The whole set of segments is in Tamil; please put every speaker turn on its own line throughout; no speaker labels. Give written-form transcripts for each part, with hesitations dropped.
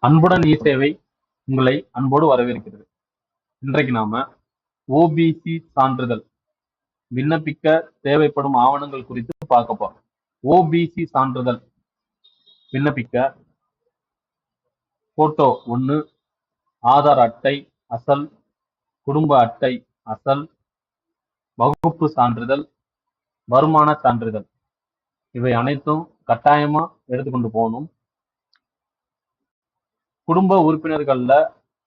அன்புடன் இ-சேவை உங்களை அன்போடு வரவேற்கிறது. இன்றைக்கு நாம ஓபிசி சான்றிதழ் விண்ணப்பிக்க தேவைப்படும் ஆவணங்கள் குறித்து பார்க்க போறோம். ஓபிசி சான்றிதழ் விண்ணப்பிக்க போட்டோ 1, ஆதார் அட்டை அசல், குடும்ப அட்டை அசல், வகுப்பு சான்றிதழ், வருமான சான்றிதழ் இவை அனைத்தும் கட்டாயமா எடுத்துக்கொண்டு போகணும். குடும்ப உறுப்பினர்கள்ல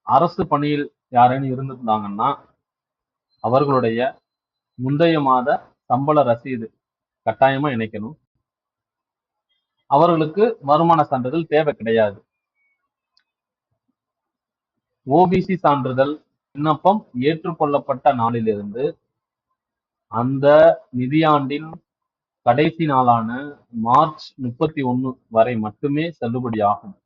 அரசு பணியில் யாரேனும் இருந்திருந்தாங்கன்னா அவர்களுடைய முந்தைய மாத சம்பள ரசீது கட்டாயமா இணைக்கணும். அவர்களுக்கு வருமான சான்றிதழ் தேவை கிடையாது. ஓபிசி சான்றிதழ் விண்ணப்பம் ஏற்றுக்கொள்ளப்பட்ட நாளிலிருந்து அந்த நிதியாண்டின் கடைசி நாளான மார்ச் 31 வரை மட்டுமே செல்லுபடியாகும்.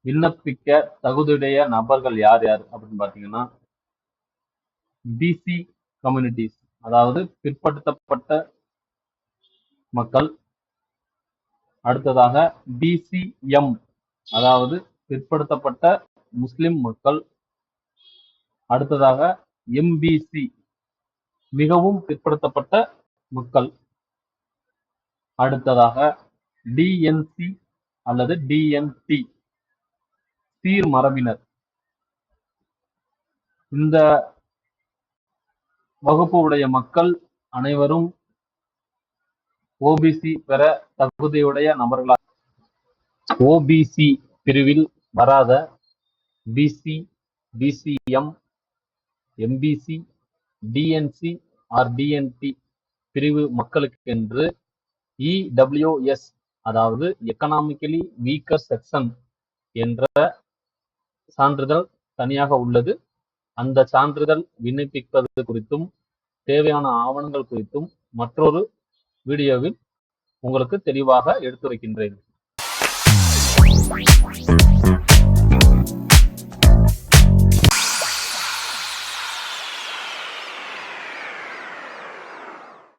விண்ணப்பிக்க தகுதியுடைய நபர்கள் யார் யார் அப்படின்னு பார்த்தீங்கன்னா, பிசி கம்யூனிட்டிஸ், அதாவது பிற்படுத்தப்பட்ட மக்கள். அடுத்ததாக பிசிஎம், அதாவது பிற்படுத்தப்பட்ட முஸ்லிம் மக்கள். அடுத்ததாக எம்பிசி, மிகவும் பிற்படுத்தப்பட்ட மக்கள். அடுத்ததாக டிஎன்சி அல்லது டிஎன்டி, சீர் மரபினர். இந்த வகுப்பு உடைய மக்கள் அனைவரும் ஓபிசி பெற தகுதியுடைய நபர்களாக. ஓபிசி பிரிவில் வராத BC, BCM, MBC, DNC or DNT பிரிவு மக்களுக்கு என்று இடபிள்யூஎஸ், அதாவது எக்கனாமிக்கலி வீக்கர் செக்ஷன் என்ற சான்றிதழ் தனியாக உள்ளது. அந்த சான்றிதழ் விண்ணப்பிப்பது குறித்தும் தேவையான ஆவணங்கள் குறித்தும் மற்றொரு வீடியோவில் உங்களுக்கு தெளிவாக எடுத்துரைக்கின்றேன்.